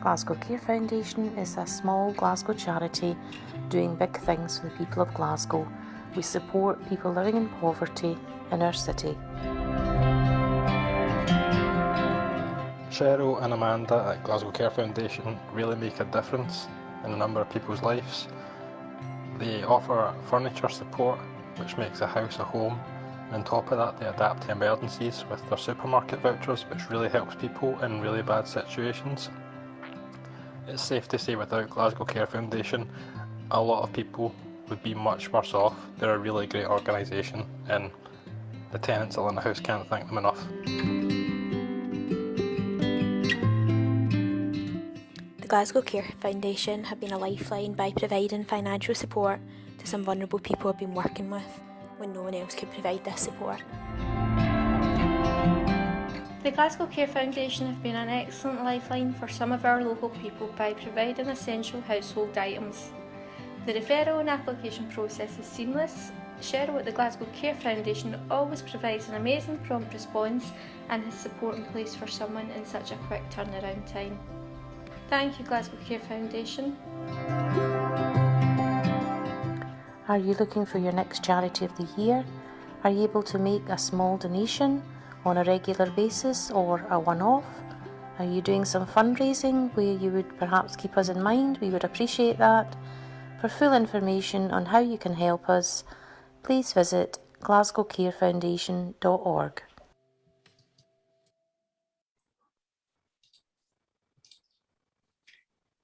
Glasgow Care Foundation is a small Glasgow charity doing big things for the people of Glasgow. We support people living in poverty in our city. Cheryl and Amanda at Glasgow Care Foundation really make a difference in a number of people's lives. They offer furniture support, which makes a house a home. On top of that, they adapt to emergencies with their supermarket vouchers, which really helps people in really bad situations. It's safe to say without Glasgow Care Foundation, a lot of people would be much worse off. They're a really great organisation, and the tenants that live in the house can't thank them enough. The Glasgow Care Foundation have been a lifeline by providing financial support to some vulnerable people I've been working with when no one else could provide this support. The Glasgow Care Foundation have been an excellent lifeline for some of our local people by providing essential household items. The referral and application process is seamless. Cheryl at the Glasgow Care Foundation always provides an amazing prompt response and has support in place for someone in such a quick turnaround time. Thank you, Glasgow Care Foundation. Are you looking for your next charity of the year? Are you able to make a small donation on a regular basis or a one-off? Are you doing some fundraising where you would perhaps keep us in mind? We would appreciate that. For full information on how you can help us, please visit glasgowcarefoundation.org.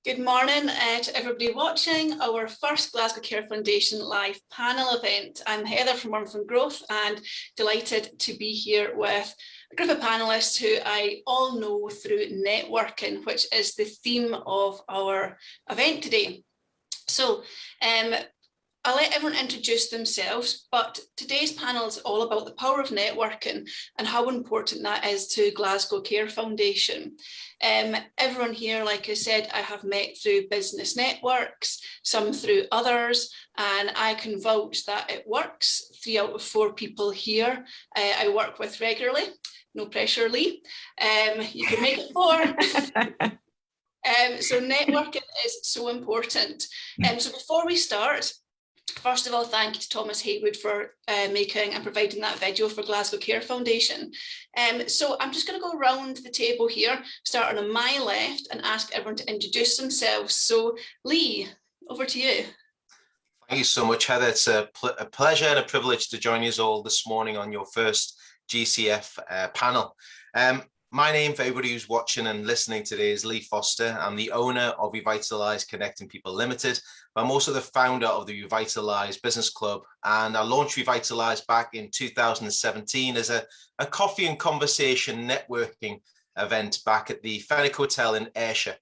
Good morning to everybody watching our first Glasgow Care Foundation live panel event. I'm Heather from Worm from Growth and delighted to be here with a group of panellists who I all know through networking, which is the theme of our event today. So I'll let everyone introduce themselves, but today's panel is all about the power of networking and how important that is to Glasgow Care Foundation. Everyone here, like I said, I have met through business networks, some through others, and I can vouch that it works. 3 out of 4 people here I work with regularly. No pressure, Lee. You can make it 4. So networking is so important. So before we start, first of all, thank you to Thomas Haywood for making and providing that video for Glasgow Care Foundation. So I'm just going to go around the table here, starting on my left and ask everyone to introduce themselves. So Lee, over to you. Thank you so much, Heather. It's a pleasure and a privilege to join you all this morning on your first GCF panel. My name, for everybody who's watching and listening today, is Lee Foster. I'm the owner of Revitalise Connecting People Limited. I'm also the founder of the Revitalise Business Club, and I launched Revitalise back in 2017 as a coffee and conversation networking event back at the Fenwick Hotel in Ayrshire.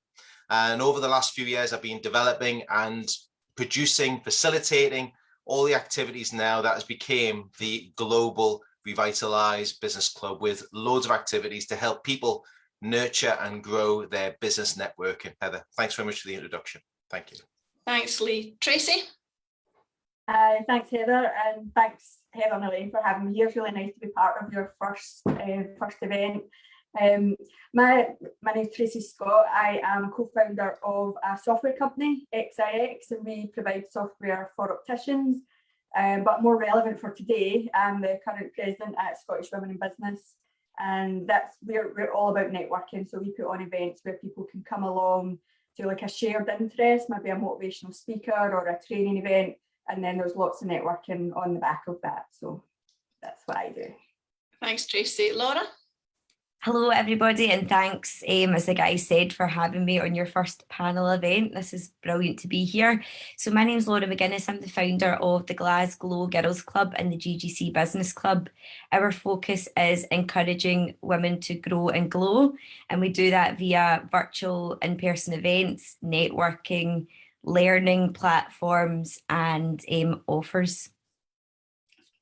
And over the last few years, I've been developing and producing, facilitating all the activities now that has become the global Revitalise Business Club, with loads of activities to help people nurture and grow their business networking. Heather, thanks very much for the introduction. Thank you. Thanks, Lee. Tracy? Thanks, Heather, and thanks, Heather and Elaine, for having me here. It's really nice to be part of your first event. My name is Tracy Scott. I am co-founder of a software company, XIX, and we provide software for opticians. But more relevant for today, I'm the current president at Scottish Women in Business, and we're all about networking. So we put on events where people can come along to like a shared interest, maybe a motivational speaker or a training event, and then there's lots of networking on the back of that. So that's what I do. Thanks, Tracy. Laura? Hello everybody, and thanks, as the guy said, for having me on your first panel event. This is brilliant to be here. So my name's Laura MagInnes. I'm the founder of the Glasglow Girls Club and the GGC Business Club. Our focus is encouraging women to grow and glow, and we do that via virtual in-person events, networking, learning platforms and offers.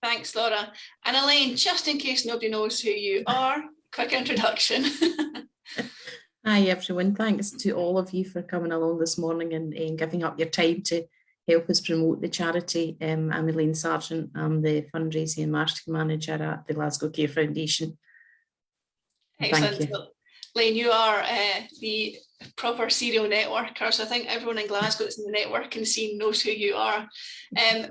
Thanks, Laura. And Elaine, just in case nobody knows who you are, quick introduction. Hi everyone, thanks to all of you for coming along this morning and giving up your time to help us promote the charity. I'm Elaine Sargent. I'm the fundraising and marketing manager at the Glasgow Care Foundation. Excellent. Thank you. Lane, you are the proper serial networker, so I think everyone in Glasgow that's in the networking scene knows who you are.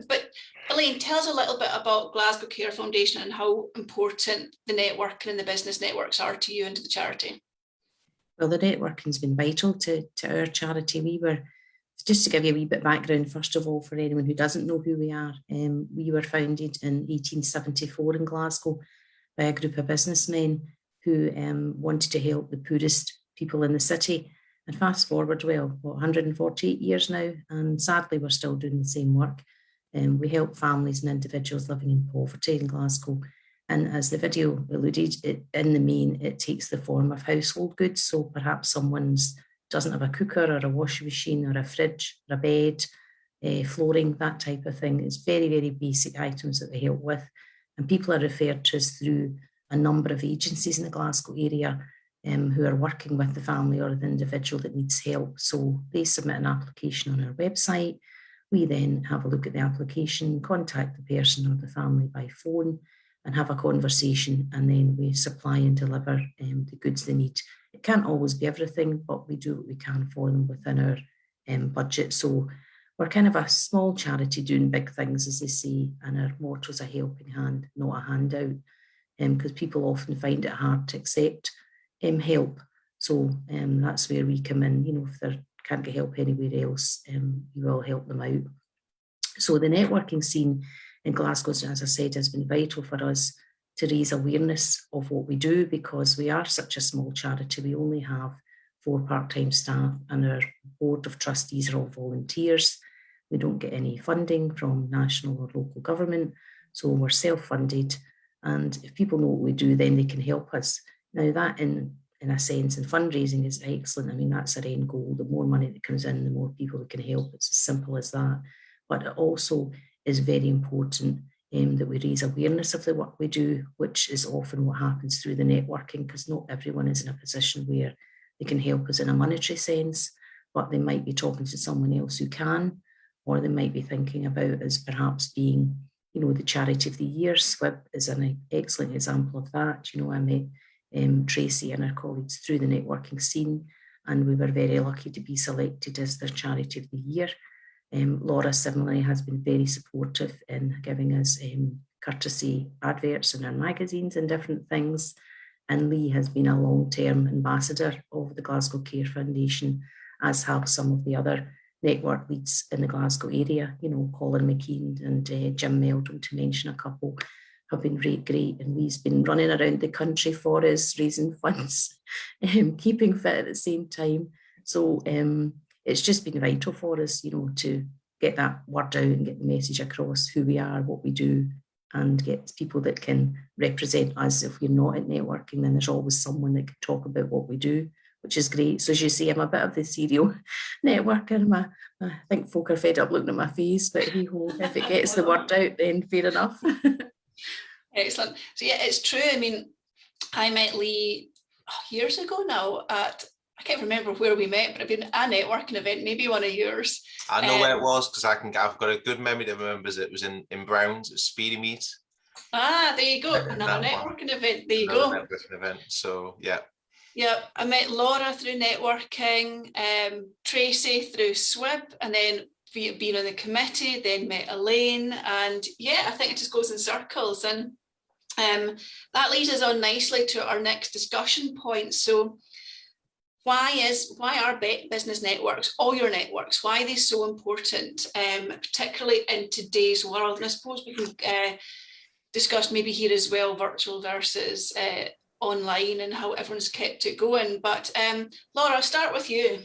But Elaine, tell us a little bit about Glasgow Care Foundation and how important the networking and the business networks are to you and to the charity. Well, the networking's been vital to our charity. Just to give you a wee bit of background, first of all, for anyone who doesn't know who we are, we were founded in 1874 in Glasgow by a group of businessmen who wanted to help the poorest people in the city. And fast forward, 148 years now, and sadly we're still doing the same work. We help families and individuals living in poverty in Glasgow. And as the video alluded, in the main, it takes the form of household goods. So perhaps someone doesn't have a cooker or a washing machine or a fridge or a bed, flooring, that type of thing. It's very, very basic items that we help with. And people are referred to us through a number of agencies in the Glasgow area who are working with the family or the individual that needs help. So they submit an application on our website. We then have a look at the application, contact the person or the family by phone and have a conversation, and then we supply and deliver the goods they need. It can't always be everything, but we do what we can for them within our budget. So we're kind of a small charity doing big things, as they say, and our motto is a helping hand, not a handout, because people often find it hard to accept help. So that's where we come in. You know, if they can't get help anywhere else, we will help them out. So the networking scene in Glasgow, as I said, has been vital for us to raise awareness of what we do, because we are such a small charity. We only have 4 part-time staff and our board of trustees are all volunteers. We don't get any funding from national or local government, so we're self-funded. And if people know what we do, then they can help us. Now that in a sense, in fundraising is excellent. I mean, that's our end goal. The more money that comes in, the more people we can help. It's as simple as that. But it also is very important that we raise awareness of the work we do, which is often what happens through the networking, because not everyone is in a position where they can help us in a monetary sense, but they might be talking to someone else who can, or they might be thinking about us perhaps being, you know, the charity of the year. SWIB is an excellent example of that. You know, I met Tracy and her colleagues through the networking scene, and we were very lucky to be selected as their charity of the year. Laura similarly has been very supportive in giving us courtesy adverts in our magazines and different things. And Lee has been a long-term ambassador of the Glasgow Care Foundation, as have some of the other network leads in the Glasgow area. You know, Colin McKean and Jim Meldrum, to mention a couple, have been great. And Lee's been running around the country for us, raising funds, keeping fit at the same time. So it's just been vital for us, you know, to get that word out and get the message across who we are, what we do, and get people that can represent us. If we're not at networking, then there's always someone that can talk about what we do, which is great. So as you see, I'm a bit of the serial networker. I think folk are fed up looking at my face, but if it gets the word out, then fair enough. Excellent. So yeah, it's true. I mean, I met Lee years ago now at, I can't remember where we met, but it'd been a networking event, maybe one of yours. I know where it was, because I've got a good memory that remembers it was in Browns, it was Speedy Meat. Ah, there you go. Another networking event. There you go. Networking event. So yeah. Yeah, I met Laura through networking, Tracy through SWIB, and then being on the committee, then met Elaine, and yeah, I think it just goes in circles. And that leads us on nicely to our next discussion point. So why are business networks, all your networks, why are they so important, particularly in today's world? And I suppose we can discuss maybe here as well, virtual versus online, and how everyone's kept it going. But Laura, I'll start with you.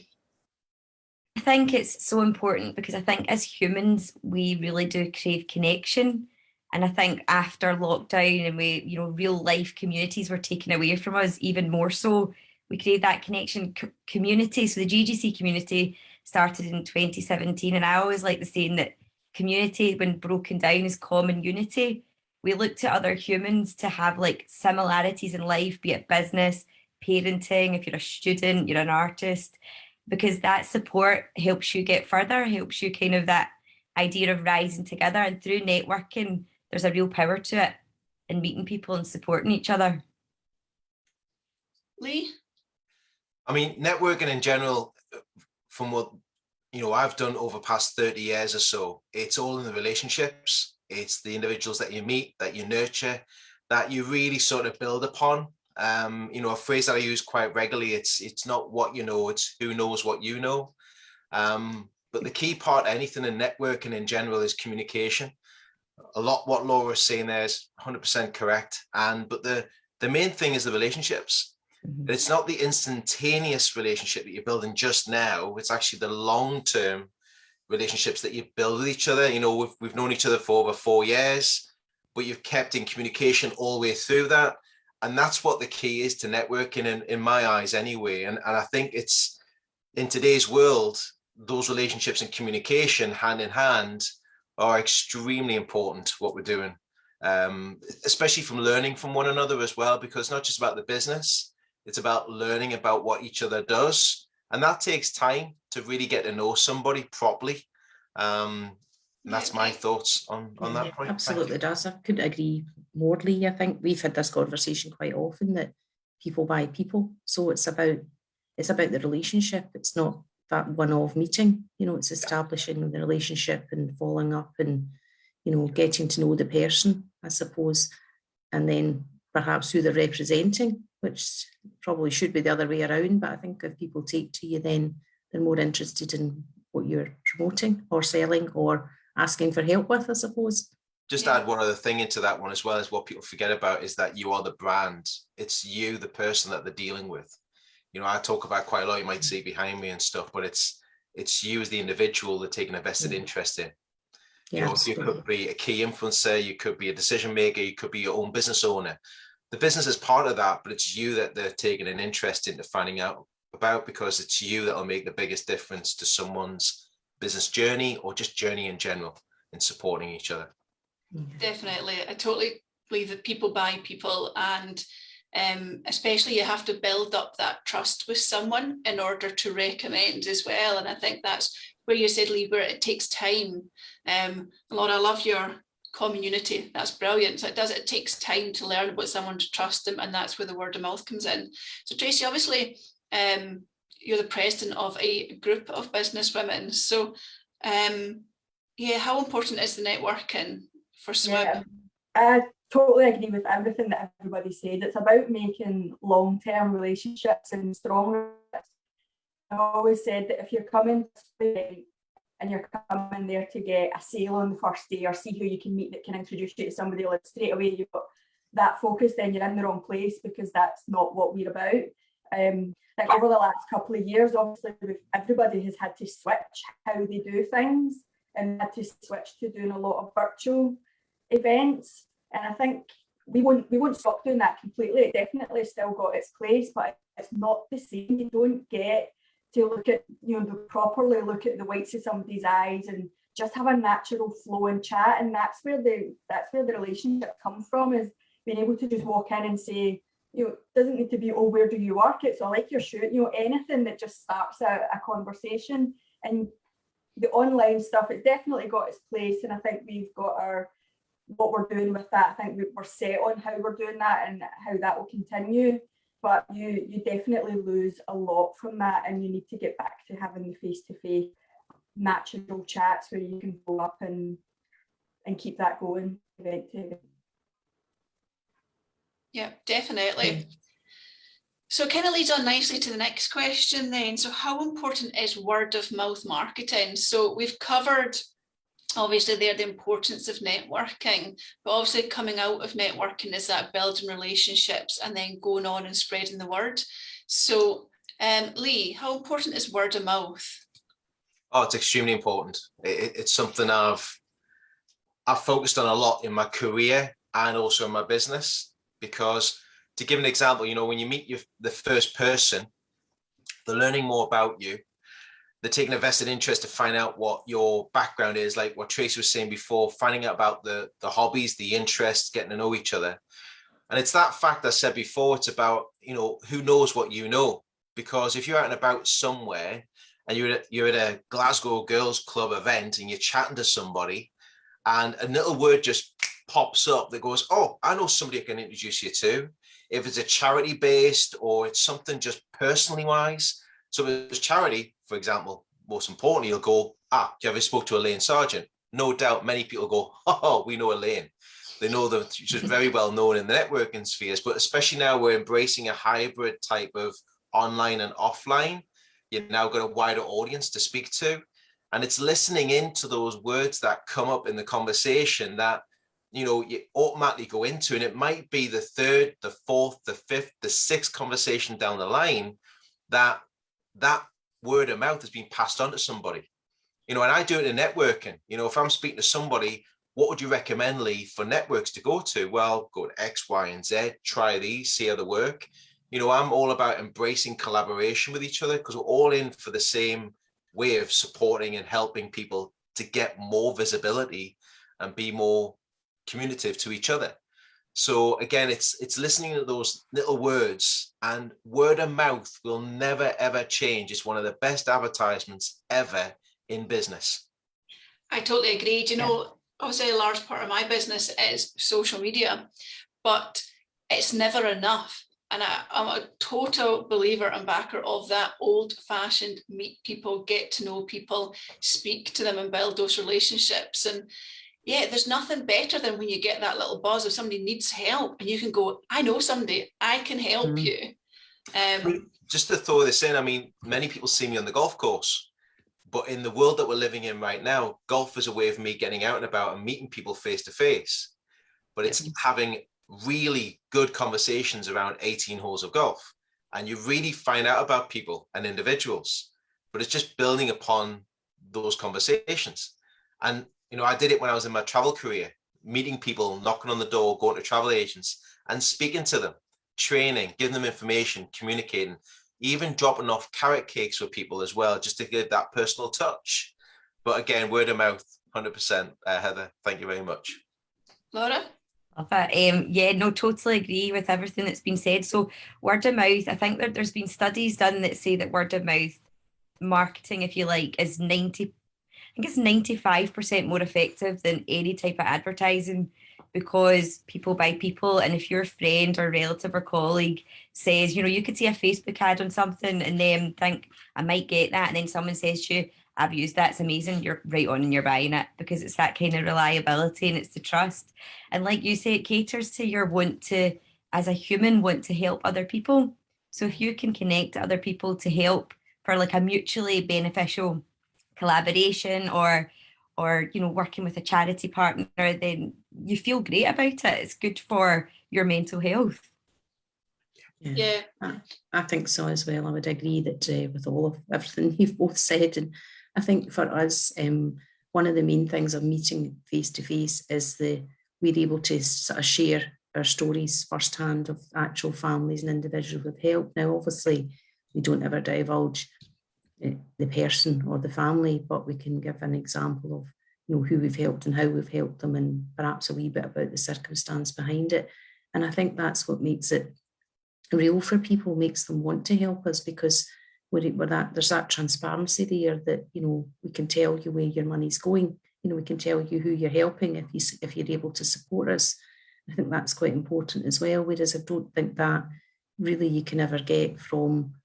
I think it's so important because I think as humans, we really do crave connection. And I think after lockdown and we, you know, real life communities were taken away from us even more so, we crave that connection community. So the GGC community started in 2017. And I always like the saying that community, when broken down, is common unity. We look to other humans to have like similarities in life, be it business, parenting, if you're a student, you're an artist, because that support helps you get further, helps you kind of that idea of rising together. And through networking, there's a real power to it in meeting people and supporting each other. Lee? I mean, networking in general, from what I've done over the past 30 years or so, it's all in the relationships. It's the individuals that you meet, that you nurture, that you really sort of build upon. A phrase that I use quite regularly, it's not what you know, it's who knows what you know. But the key part, anything in networking in general, is communication. A lot what Laura is saying there is 100% correct. But the main thing is the relationships. Mhm. It's not the instantaneous relationship that you're building just now. It's actually the long-term relationships that you build with each other. We've known each other for over 4 years, but you've kept in communication all the way through that. And that's what the key is to networking in my eyes anyway. And I think it's, in today's world, those relationships and communication hand in hand are extremely important, what we're doing, especially from learning from one another as well, because it's not just about the business, it's about learning about what each other does. And that takes time to really get to know somebody properly. And that's my thoughts on that point. Absolutely does. I couldn't agree more, Lee. I think we've had this conversation quite often, that people buy people. So it's about the relationship. It's not that one-off meeting. It's establishing the relationship and following up and, getting to know the person, I suppose, and then perhaps who they're representing, which probably should be the other way around. But I think if people take to you, then they're more interested in what you're promoting or selling or asking for help with, I suppose. Just add one other thing into that one as well, is what people forget about is that you are the brand. It's you, the person that they're dealing with. I talk about quite a lot, you might see behind me and stuff, but it's you as the individual they're taking a vested interest in. You could be a key influencer, you could be a decision maker, you could be your own business owner. The business is part of that, but it's you that they're taking an interest into finding out about, because it's you that will make the biggest difference to someone's business journey or just journey in general in supporting each other. Definitely. I totally believe that people buy people, and especially you have to build up that trust with someone in order to recommend as well. And I think that's where you said, Lee, where it takes time. Laura, I love your community. That's brilliant. So it takes time to learn about someone, to trust them, and that's where the word of mouth comes in. So Tracy, obviously, you're the president of a group of business women. So how important is the networking for Swim? Yeah, I totally agree with everything that everybody said. It's about making long-term relationships and strong relationships. I've always said that if you're coming and you're coming there to get a sale on the first day or see who you can meet that can introduce you to somebody, like straight away you've got that focus, then you're in the wrong place, because that's not what we're about. Like over the last couple of years, obviously everybody has had to switch how they do things and had to switch to doing a lot of virtual events. And I think we won't stop doing that completely. It definitely still got its place, but it's not the same. You don't get to look at, properly look at the whites of somebody's eyes and just have a natural flow and chat. And that's where the relationship comes from, is being able to just walk in and say, it doesn't need to be, oh, where do you work? It's, I like your shirt, anything that just starts a conversation. And the online stuff, it's definitely got its place. And I think we've got what we're doing with that. I think we're set on how we're doing that and how that will continue. But you definitely lose a lot from that, and you need to get back to having the face-to-face natural chats where you can go up and keep that going event to event. Yeah, definitely. So it kind of leads on nicely to the next question then. So how important is word of mouth marketing? So we've covered obviously there the importance of networking, but obviously coming out of networking is that building relationships and then going on and spreading the word. So Lee, how important is word of mouth? Oh, it's extremely important. It's something I've focused on a lot in my career and also in my business, because to give an example, when you meet the first person, they're learning more about you. They're taking a vested interest to find out what your background is, like what Tracy was saying before, finding out about the hobbies, the interests, getting to know each other. And it's that fact I said before, it's about, who knows what you know. Because if you're out and about somewhere and you're at a Glasgow Girls Club event and you're chatting to somebody and a little word just pops up that goes, oh, I know somebody I can introduce you to. If it's a charity based or it's something just personally wise. So if it's charity, for example, most importantly, you'll go, do you ever spoke to Elaine Sargent? No doubt many people go, oh, we know Elaine. They know them, she's very well known in the networking spheres, but especially now we're embracing a hybrid type of online and offline. You've now got a wider audience to speak to. And it's listening into those words that come up in the conversation that, you know, you automatically go into, and it might be the third, the fourth, the fifth, the sixth conversation down the line that word of mouth has been passed on to somebody. You know, and I do it in networking. You know, if I'm speaking to somebody, what would you recommend, Lee, for networks to go to? Well, go to X, Y, and Z, try these, see how they work. You know, I'm all about embracing collaboration with each other because we're all in for the same way of supporting and helping people to get more visibility and be more communicative to each other. So again, it's listening to those little words, and word of mouth will never, ever change. It's one of the best advertisements ever in business. I totally agree. You know, obviously a large part of my business is social media, but it's never enough. And I'm a total believer and backer of that old-fashioned meet people, get to know people, speak to them and build those relationships. And yeah, there's nothing better than when you get that little buzz if somebody needs help and you can go, I know somebody, I can help you. Just to throw this in, I mean, many people see me on the golf course, but in the world that we're living in right now, golf is a way of me getting out and about and meeting people face to face. But it's having really good conversations around 18 holes of golf, and you really find out about people and individuals, but it's just building upon those conversations. And you know, I did it when I was in my travel career, meeting people, knocking on the door, going to travel agents and speaking to them, training, giving them information, communicating, even dropping off carrot cakes with people as well, just to give that personal touch. But again, word of mouth, 100%. Heather, thank you very much. Laura? Love it. Yeah, no, totally agree with everything that's been said. So word of mouth, I think that there's been studies done that say that word of mouth marketing, if you like, is 95% more effective than any type of advertising, because people buy people. And if your friend or relative or colleague says, you know, you could see a Facebook ad on something and then think, I might get that. And then someone says to you, I've used that, it's amazing. You're right on and you're buying it, because it's that kind of reliability and it's the trust. And like you say, it caters to your want to, as a human, want to help other people. So if you can connect to other people to help for like a mutually beneficial collaboration or you know, working with a charity partner, then you feel great about it. It's good for your mental health. Yeah. I think so as well. I would agree that with all of everything you've both said. And I think for us, one of the main things of meeting face to face is we're able to sort of share our stories firsthand of actual families and individuals with help. Now, obviously, we don't ever divulge the person or the family, but we can give an example of, you know, who we've helped and how we've helped them, and perhaps a wee bit about the circumstance behind it. And I think that's what makes it real for people, makes them want to help us, because there's that transparency there that, you know, we can tell you where your money's going. You know, we can tell you who you're helping if you're able to support us. I think that's quite important as well. Whereas I don't think that really you can ever get from,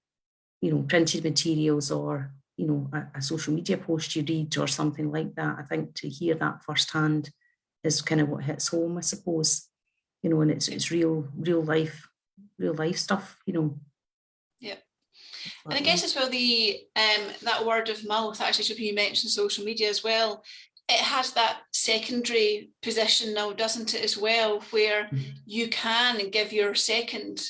you know, printed materials or, you know, a social media post you read or something like that. I think to hear that firsthand is kind of what hits home, I suppose. You know, and it's real life stuff, you know. Yeah. And I guess as well, the that word of mouth, actually, so you mentioned social media as well, it has that secondary position now, doesn't it, as well, where you can give your second,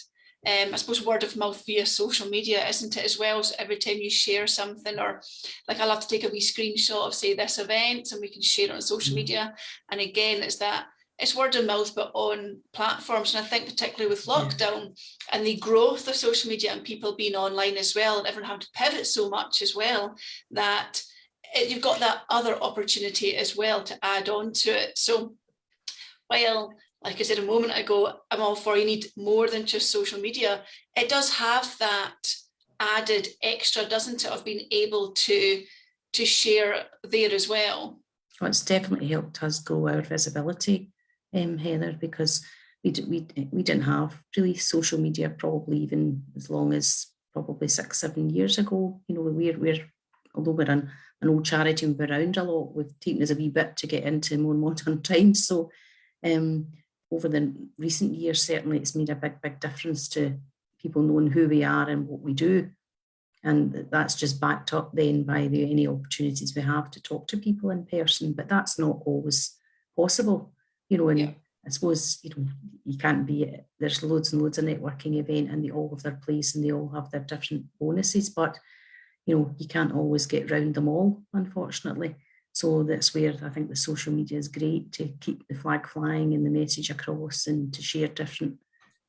I suppose, word of mouth via social media, isn't it, as well? So every time you share something, or like I'll have to take a wee screenshot of, say, this event, and we can share it on social media. And again, it's word of mouth, but on platforms. And I think particularly with lockdown and the growth of social media and people being online as well, and everyone having to pivot so much as well, that you've got that other opportunity as well to add on to it. So while, like I said a moment ago, I'm all for you need more than just social media, it does have that added extra, doesn't it, of being able to share there as well. Well, it's definitely helped us grow our visibility. Heather, because we didn't have really social media probably even as long as probably 6-7 years ago. You know, we're although we're an old charity and we're around a lot, we've taken us a wee bit to get into more modern times. So over the recent years, certainly it's made a big difference to people knowing who we are and what we do. And that's just backed up then by any opportunities we have to talk to people in person, but that's not always possible, you know, and yeah. I suppose, you know, you can't be, there's loads and loads of networking event and they all have their place and they all have their different bonuses, but, you know, you can't always get round them all, unfortunately. So that's where I think the social media is great to keep the flag flying and the message across and to share different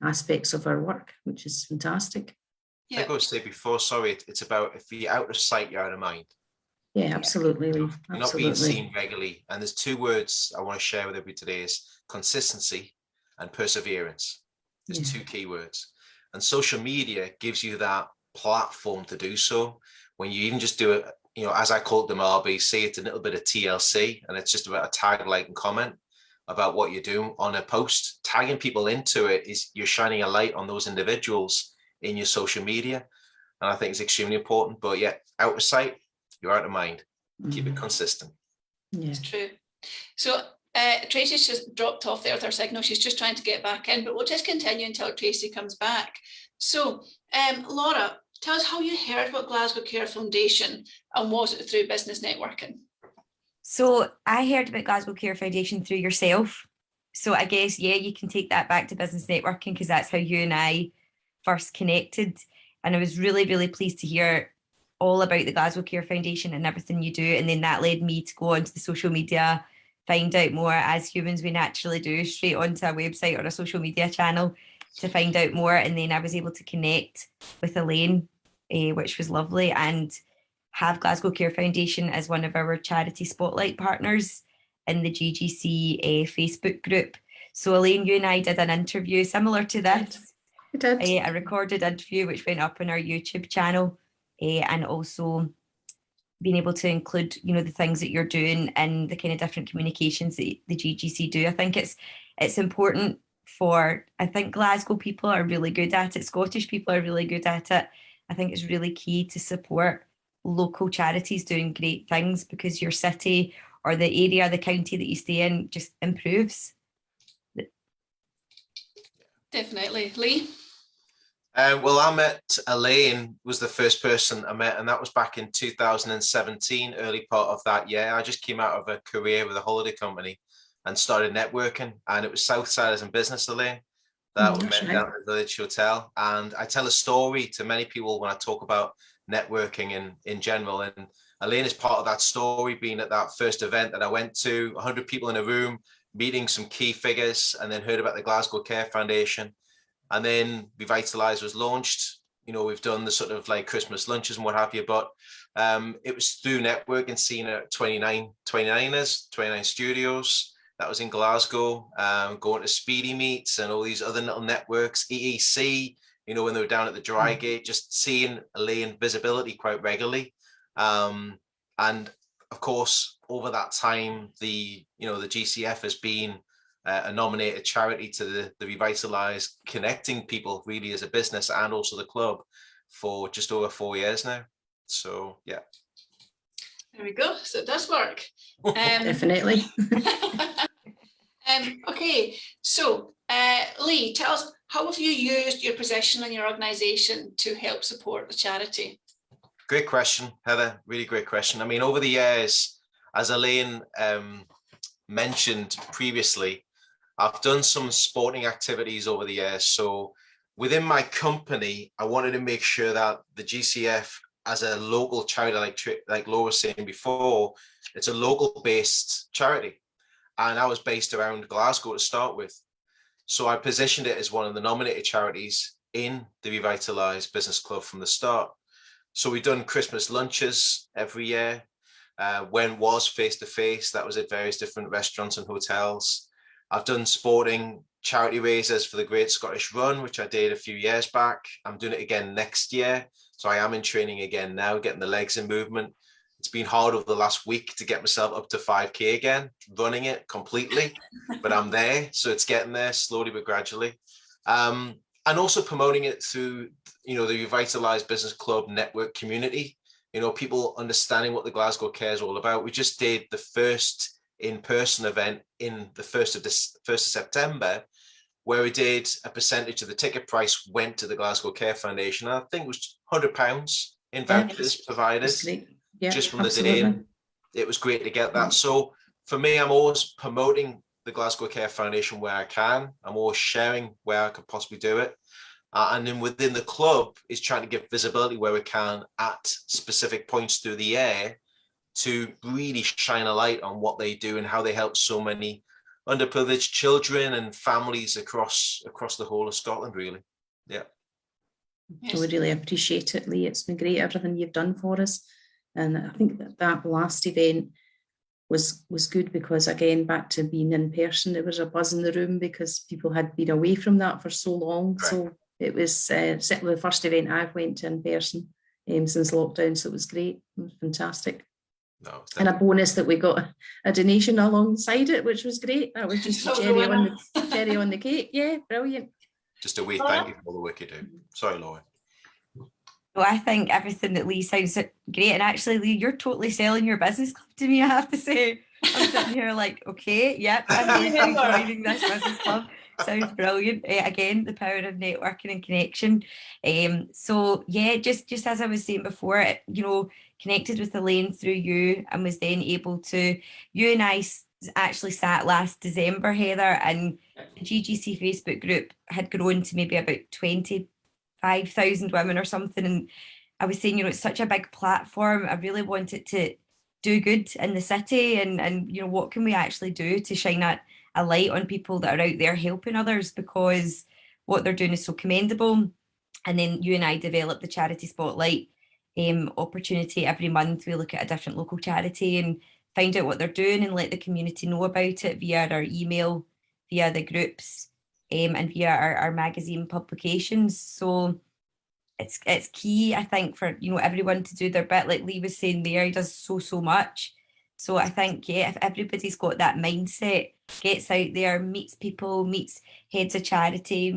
aspects of our work, which is fantastic. Yeah. I go to say before, sorry, it's about if you're out of sight, you're out of mind. Yeah, absolutely. You're not being seen regularly. And there's two words I want to share with everybody today is consistency and perseverance. There's two key words. And social media gives you that platform to do so. When you even just do it, you know, as I call it the RBC, it's a little bit of TLC, and it's just about a tag, like, and comment about what you're doing on a post. Tagging people into it is you're shining a light on those individuals in your social media. And I think it's extremely important. But yeah, out of sight, you're out of mind. Keep it consistent. Yeah. It's true. So Tracy's just dropped off there with her signal. She's just trying to get back in, but we'll just continue until Tracy comes back. So Laura, tell us how you heard about Glasgow Care Foundation, and was it through business networking? So I heard about Glasgow Care Foundation through yourself. So I guess, yeah, you can take that back to business networking because that's how you and I first connected. And I was really, really pleased to hear all about the Glasgow Care Foundation and everything you do. And then that led me to go onto the social media, find out more, as humans we naturally do, straight onto a website or a social media channel to find out more. And then I was able to connect with Elaine, which was lovely, and have Glasgow Care Foundation as one of our charity spotlight partners in the GGC Facebook group. So Elaine, you and I did an interview similar to this. We did. A recorded interview which went up on our YouTube channel, and also being able to include, you know, the things that you're doing and the kind of different communications that the GGC do. I think it's important for, I think Glasgow people are really good at it. Scottish people are really good at it. I think it's really key to support local charities doing great things because your city or the area, the county that you stay in just improves. Definitely. Lee? Well, I met Elaine, was the first person I met, and that was back in 2017, early part of that year. I just came out of a career with a holiday company and started networking, and it was Southsiders in Business, Elaine, that we met down at the Village Hotel. And I tell a story to many people when I talk about networking in general, and Elaine is part of that story, being at that first event that I went to, 100 people in a room, meeting some key figures, and then heard about the Glasgow Care Foundation. And then Revitalise was launched. You know, we've done the sort of like Christmas lunches and what have you, but it was through networking, seeing at 29 studios. That was in Glasgow, going to Speedy Meets and all these other little networks, EEC, you know, when they were down at the Drygate, just seeing Elaine visibility quite regularly. And of course, over that time, the GCF has been a nominated charity to the Revitalise, connecting people really as a business and also the club for just over 4 years now. So, yeah. There we go. So it does work. Definitely. Okay, so Lee, tell us, how have you used your position in your organisation to help support the charity? Great question, Heather. Really great question. I mean, over the years, as Elaine mentioned previously, I've done some sporting activities over the years. So within my company, I wanted to make sure that the GCF, as a local charity, like Laura was saying before, it's a local based charity. And I was based around Glasgow to start with. So I positioned it as one of the nominated charities in the Revitalise Business Club from the start. So we've done Christmas lunches every year. When was face-to-face, that was at various different restaurants and hotels. I've done sporting charity raises for the Great Scottish Run, which I did a few years back. I'm doing it again next year. So I am in training again now, getting the legs in movement. It's been hard over the last week to get myself up to 5K again, running it completely, but I'm there. So it's getting there slowly but gradually. And also promoting it through, the Revitalise Business Club network community, people understanding what the Glasgow Care is all about. We just did the first in-person event in the 1st of September, where we did a percentage of the ticket price went to the Glasgow Care Foundation. I think it was £100 in vouchers provided just from absolutely. the day. It was great to get that. So for me, I'm always promoting the Glasgow Care Foundation where I can. I'm always sharing where I could possibly do it. And then within the club is trying to give visibility where we can at specific points through the year to really shine a light on what they do and how they help so many underprivileged children and families across the whole of Scotland, really. Yeah. Yes. We really appreciate it, Lee. It's been great, everything you've done for us. And I think that last event was good because, again, back to being in person, there was a buzz in the room because people had been away from that for so long. Right. So it was certainly the first event I've went to in person since lockdown. So it was great. It was fantastic. No, and a bonus that we got a donation alongside it, which was great. That was just the cherry on the cake. Yeah, brilliant. Just a wee thank you for all the work you do. Sorry, Laura. Well, I think everything that Lee sounds great. And actually, Lee, you're totally selling your business club to me, I have to say. I'm sitting here like, okay, yep, I'm going to be joining this business club. Sounds brilliant. Again, the power of networking and connection. So yeah, just as I was saying before, connected with Elaine through you and was then able to, you and I actually sat last December, Heather, and the GGC Facebook group had grown to maybe about 25,000 women or something. And I was saying, it's such a big platform. I really want it to do good in the city and what can we actually do to shine a light on people that are out there helping others, because what they're doing is so commendable. And then you and I developed the charity spotlight opportunity. Every month we look at a different local charity and find out what they're doing and let the community know about it via our email, via the groups, and via our magazine publications. So it's key, I think, for everyone to do their bit. Like Lee was saying there, he does so much. So I think, if everybody's got that mindset, gets out there, meets people, meets heads of charity,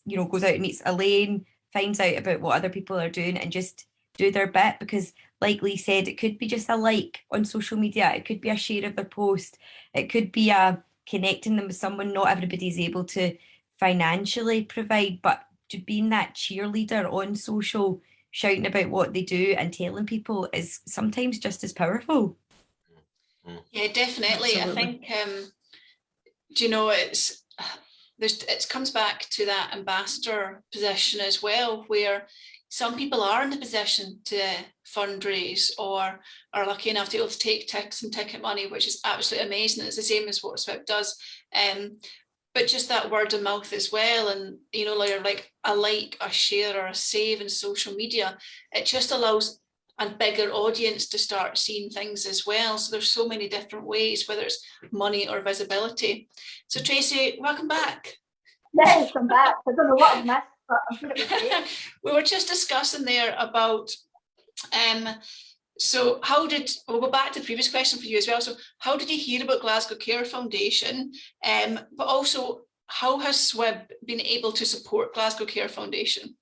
goes out and meets Elaine, finds out about what other people are doing and just do their bit. Because like Lee said, it could be just a like on social media, it could be a share of their post, it could be a connecting them with someone not everybody's able to financially provide, but to being that cheerleader on social, shouting about what they do and telling people is sometimes just as powerful. Yeah, definitely. Absolutely. I think, it comes back to that ambassador position as well, where some people are in the position to fundraise or are lucky enough to be able to take some ticket money, which is absolutely amazing. It's the same as what SWIP does. But just that word of mouth as well, and like a like, a share, or a save in social media, it just allows a bigger audience to start seeing things as well. So there's so many different ways, whether it's money or visibility. So Tracy, welcome back. Yes, I'm back. I don't know what I've missed, but I'm sure it was great. We were just discussing there about so we'll go back to the previous question for you as well. So how did you hear about Glasgow Care Foundation? But also, how has SWIB been able to support Glasgow Care Foundation?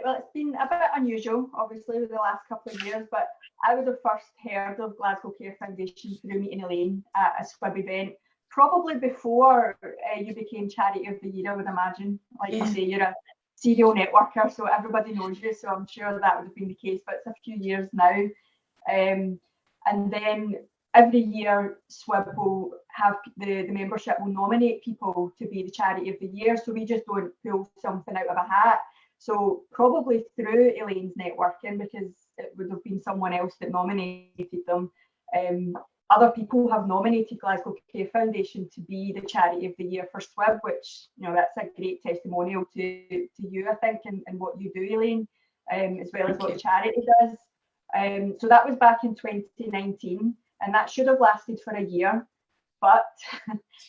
Well, it's been a bit unusual, obviously, with the last couple of years, but I would have first heard of Glasgow Care Foundation through meeting Elaine at a SWIB event, probably before you became Charity of the Year, I would imagine. Like you say, you're a serial networker, so everybody knows you, so I'm sure that would have been the case, but it's a few years now. And then every year SWIB will have the membership will nominate people to be the Charity of the Year, so we just don't pull something out of a hat. So probably through Elaine's networking, because it would have been someone else that nominated them. Other people have nominated Glasgow Care Foundation to be the Charity of the Year for SWIB, which, that's a great testimonial to you, I think, and what you do, Elaine, as well as what the charity does. So that was back in 2019, and that should have lasted for a year. But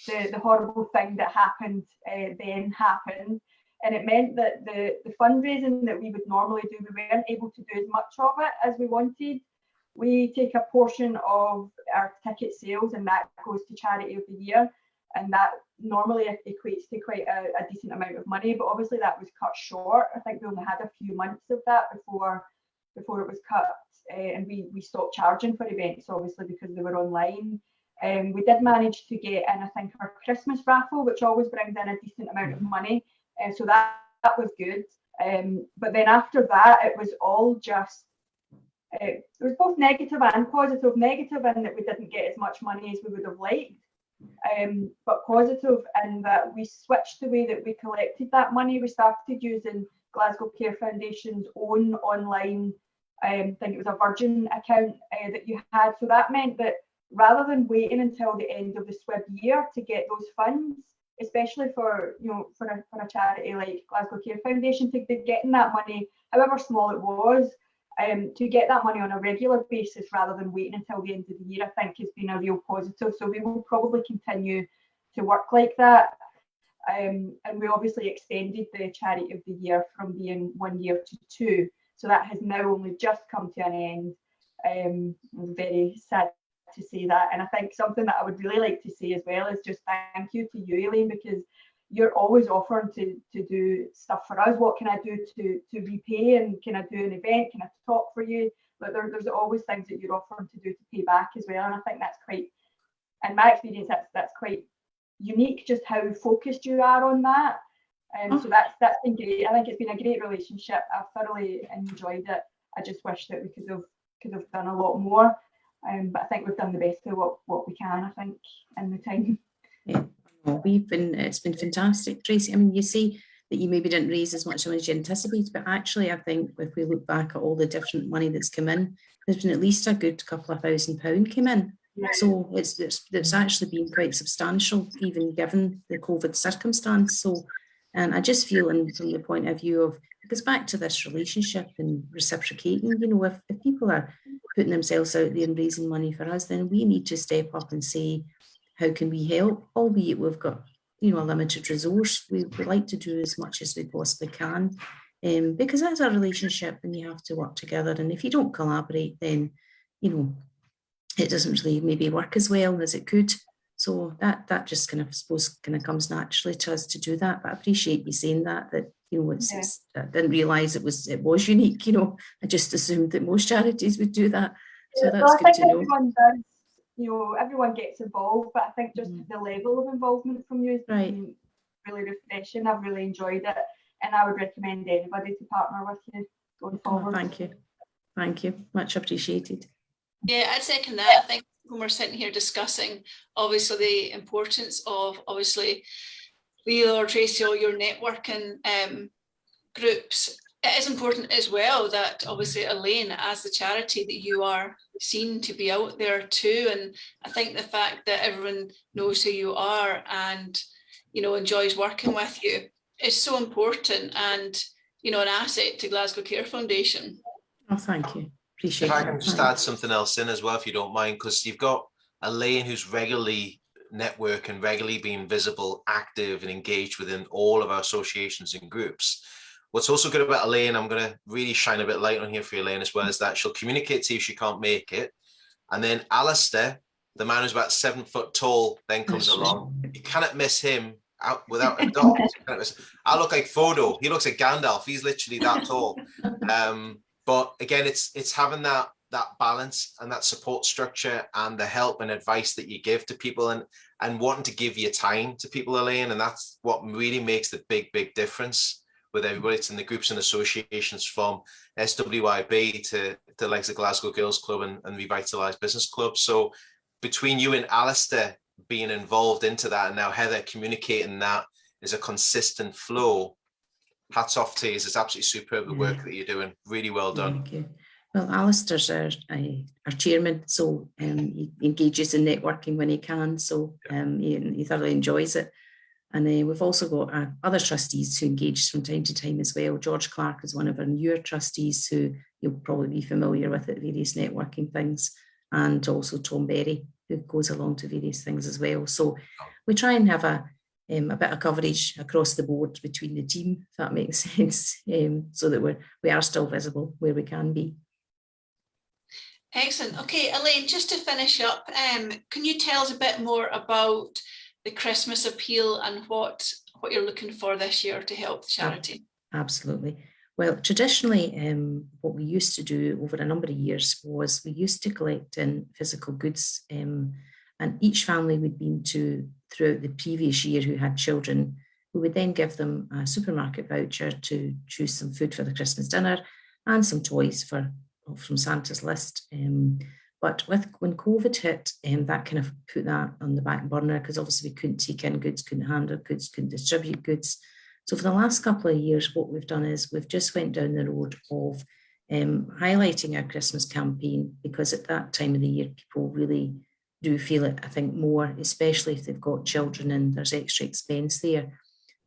the horrible thing that happened then happened. And it meant that the fundraising that we would normally do, we weren't able to do as much of it as we wanted. we take a portion of our ticket sales and that goes to Charity of the Year, and that normally equates to quite a decent amount of money, but obviously that was cut short. I think we only had a few months of that before it was cut, and we stopped charging for events obviously because they were online. We did manage to get in, I think, our Christmas raffle, which always brings in a decent amount of money, so that was good. But then after that, it was all just, it was both negative and positive. Negative in that we didn't get as much money as we would have liked, but positive in that we switched the way that we collected that money. We started using Glasgow Care Foundation's own online, I think it was a Virgin account that you had. So that meant that rather than waiting until the end of the SWIB year to get those funds, especially for a charity like Glasgow Care Foundation, to be getting that money, however small it was, to get that money on a regular basis rather than waiting until the end of the year, I think has been a real positive. So we will probably continue to work like that. And we obviously extended the Charity of the Year from being 1 year to 2. So that has now only just come to an end. I'm very sad to say that. And I think something that I would really like to say as well is just thank you to you, Elaine, because you're always offering to do stuff for us. What can I do to repay, and can I do an event? Can I talk for you? But there's always things that you're offering to do to pay back as well. And I think that's quite, in my experience, that's quite unique, just how focused you are on that. So that's been great. I think it's been a great relationship. I've thoroughly enjoyed it. I just wish that we could have done a lot more. But I think we've done the best of what we can, I think, in the time. Yeah, well, it's been fantastic, Tracy. I mean, you say that you maybe didn't raise as much money as you anticipated, but actually I think if we look back at all the different money that's come in, there's been at least a good couple of £1,000 came in. Yeah. So it's actually been quite substantial, even given the COVID circumstance. So, and I just feel, and from the point of view of, it goes back to this relationship and reciprocating, if people are putting themselves out there and raising money for us, then we need to step up and say, how can we help? Albeit we've got, a limited resource, we like to do as much as we possibly can, because that's a relationship and you have to work together. And if you don't collaborate, then, it doesn't really maybe work as well as it could. So that just kind of, I suppose, comes naturally to us to do that. But I appreciate you saying that I didn't realise it was unique. I just assumed that most charities would do that. So that's good to know. Everyone does, everyone gets involved, but I think just the level of involvement from you has been really refreshing. I've really enjoyed it, and I would recommend anybody to partner with you going forward. Thank you, much appreciated. Yeah, I'd second that. I think when we're sitting here discussing obviously the importance of Leo or Tracy, all your networking groups, it is important as well that obviously Elaine, as the charity, that you are seen to be out there too. And I think the fact that everyone knows who you are and enjoys working with you is so important and an asset to Glasgow Care Foundation. Oh, thank you. Appreciate it. If I can just add something else in as well, if you don't mind, because you've got Elaine who's regularly networking, regularly being visible, active and engaged within all of our associations and groups. What's also good about Elaine, I'm going to really shine a bit light on here for Elaine as well, is that she'll communicate to you if she can't make it. And then Alistair, the man who's about 7 foot tall, then comes along. You cannot miss him out without a doubt. I look like Frodo. He looks like Gandalf. He's literally that tall. But again, it's having that balance and that support structure and the help and advice that you give to people and wanting to give your time to people, Elaine. And that's what really makes the big difference with everybody. It's in the groups and associations from SWIB to the likes of Glasgow Girls Club and Revitalise Business Club. So between you and Alistair being involved into that, and now Heather communicating that is a consistent flow, hats off to you. It's absolutely superb the work that you're doing. Really well done. Thank you. Well, Alistair's our chairman, so he engages in networking when he can, so he thoroughly enjoys it. And we've also got other trustees who engage from time to time as well. George Clark is one of our newer trustees who you'll probably be familiar with at various networking things, and also Tom Berry, who goes along to various things as well. So we try and have a bit of coverage across the board between the team, if that makes sense, so that we are still visible where we can be. Excellent. Okay, Elaine, just to finish up, can you tell us a bit more about the Christmas appeal and what you're looking for this year to help the charity? Absolutely. Well, traditionally, what we used to do over a number of years was we used to collect in physical goods, and each family we'd been to throughout the previous year who had children, we would then give them a supermarket voucher to choose some food for the Christmas dinner and some toys from Santa's list. But when COVID hit, that kind of put that on the back burner, because obviously we couldn't take in goods, couldn't handle goods, couldn't distribute goods. So for the last couple of years, what we've done is we've just went down the road of highlighting our Christmas campaign, because at that time of the year, people really do feel it, I think, more, especially if they've got children and there's extra expense there.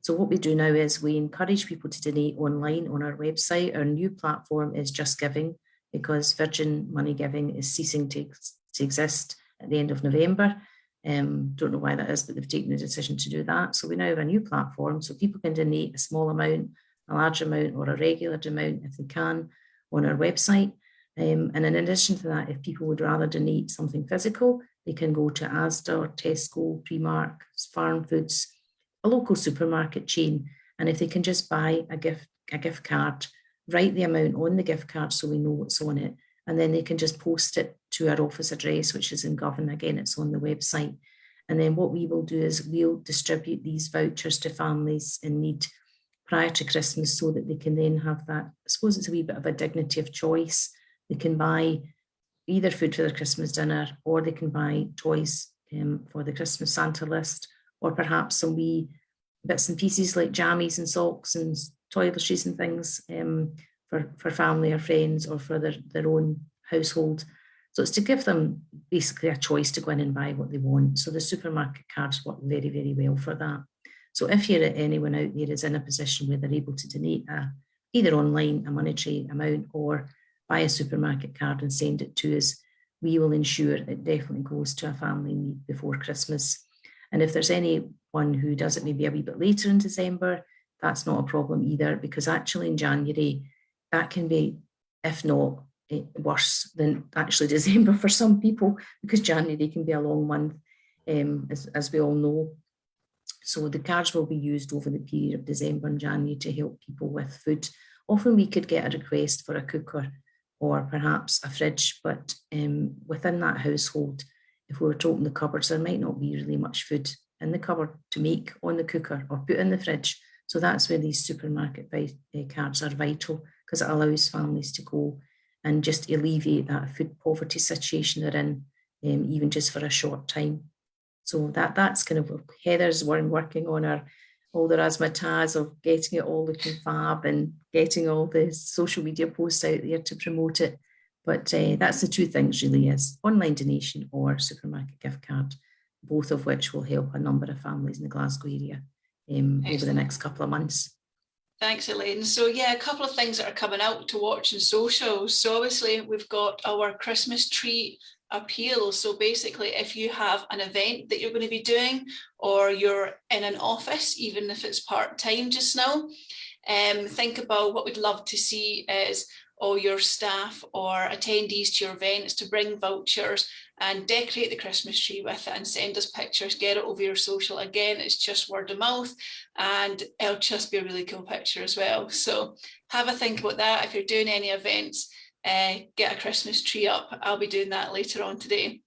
So what we do now is we encourage people to donate online on our website. Our new platform is Just Giving, because Virgin Money Giving is ceasing to exist at the end of November. Don't know why that is, but they've taken the decision to do that. So we now have a new platform, so people can donate a small amount, a large amount, or a regular amount if they can on our website. And in addition to that, if people would rather donate something physical, they can go to Asda or Tesco, Primark, Farm Foods, a local supermarket chain. And if they can just buy a gift card, write the amount on the gift card so we know what's on it, and then they can just post it to our office address, which is in Govan. Again, it's on the website. And then what we will do is we'll distribute these vouchers to families in need prior to Christmas, so that they can then have that, I suppose it's a wee bit of a dignity of choice. They can buy either food for their Christmas dinner, or they can buy toys for the Christmas Santa list, or perhaps some wee bits and pieces like jammies and socks and toiletries and things for family or friends, or for their own household. So it's to give them basically a choice to go in and buy what they want. So the supermarket cards work very, very well for that. So if anyone out there is in a position where they're able to donate either online a monetary amount, or buy a supermarket card and send it to us, we will ensure it definitely goes to a family in need before Christmas. And if there's anyone who does it maybe a wee bit later in December, that's not a problem either, because actually in January, that can be, if not worse than actually December for some people, because January can be a long month, as we all know. So the cards will be used over the period of December and January to help people with food. Often we could get a request for a cooker or perhaps a fridge, but within that household, if we were to open the cupboards, there might not be really much food in the cupboard to make on the cooker or put in the fridge. So that's where these supermarket cards are vital, because it allows families to go and just alleviate that food poverty situation they're in, even just for a short time. So that's kind of what Heather's working on, all the razzmatazz of getting it all looking fab and getting all the social media posts out there to promote it. But that's the two things really, is online donation or supermarket gift card, both of which will help a number of families in the Glasgow area over the next couple of months. Thanks, Elaine. So yeah, a couple of things that are coming out to watch in socials. So obviously we've got our Christmas tree appeal. So basically, if you have an event that you're going to be doing, or you're in an office, even if it's part-time just now, think about what we'd love to see is all your staff or attendees to your events to bring vouchers and decorate the Christmas tree with it and send us pictures, get it over your social. Again, it's just word of mouth, and it'll just be a really cool picture as well. So have a think about that. If you're doing any events, get a Christmas tree up. I'll be doing that later on today.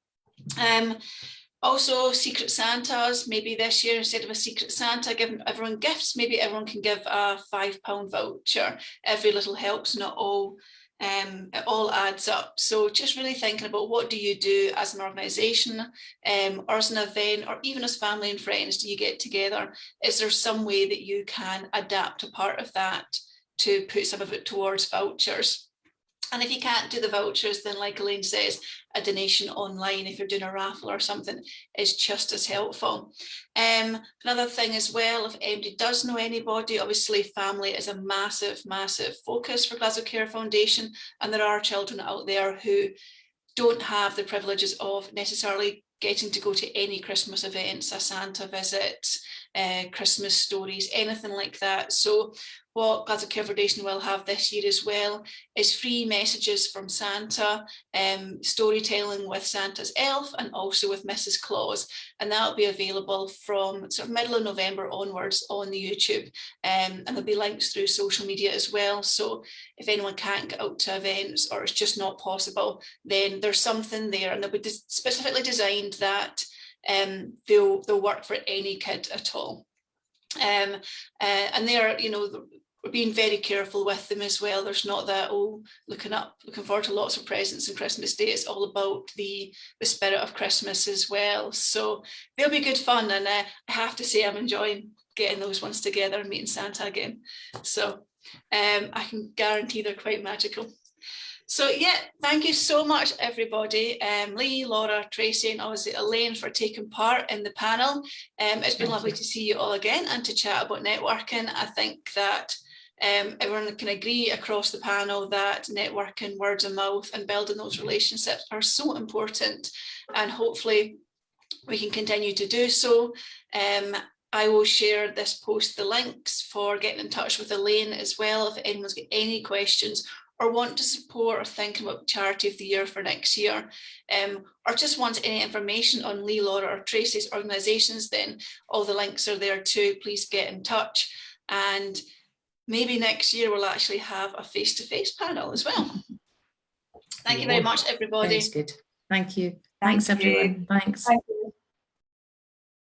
Also, Secret Santas, maybe this year, instead of a Secret Santa giving everyone gifts, maybe everyone can give a £5 voucher. Every little helps, not all. It all adds up. So just really thinking about, what do you do as an organisation, or as an event, or even as family and friends? Do you get together? Is there some way that you can adapt a part of that to put some of it towards vouchers? And if you can't do the vouchers, then like Elaine says, a donation online, if you're doing a raffle or something, is just as helpful. Another thing as well, if anybody does know anybody, obviously family is a massive, massive focus for Glasgow Care Foundation. And there are children out there who don't have the privileges of necessarily getting to go to any Christmas events, a Santa visit, Christmas stories, anything like that. So what Glasgow Care Foundation will have this year as well is free messages from Santa, storytelling with Santa's elf and also with Mrs. Claus, and that will be available from sort of middle of November onwards on the YouTube, and there'll be links through social media as well. So if anyone can't get out to events or it's just not possible, then there's something there, and they'll be specifically designed that they'll work for any kid at all. And they're, you know, we're being very careful with them as well. There's not that, oh, looking forward to lots of presents on Christmas Day. It's all about the spirit of Christmas as well. So they'll be good fun, and I have to say I'm enjoying getting those ones together and meeting Santa again. So I can guarantee they're quite magical. So yeah, thank you so much, everybody. Lee, Laura, Tracy, and obviously Elaine for taking part in the panel. It's been lovely to see you all again and to chat about networking. I think that everyone can agree across the panel that networking, word of mouth, and building those relationships are so important, and hopefully we can continue to do so. I will share this post, the links for getting in touch with Elaine as well, if anyone's got any questions or want to support or think about Charity of the Year for next year, or just want any information on Lee, Laura, or Tracy's organisations, then all the links are there too. Please get in touch, and maybe next year we'll actually have a face-to-face panel as well. Thank you very much, everybody. That's good. Thank you. Thanks everyone. Thanks. Thank you.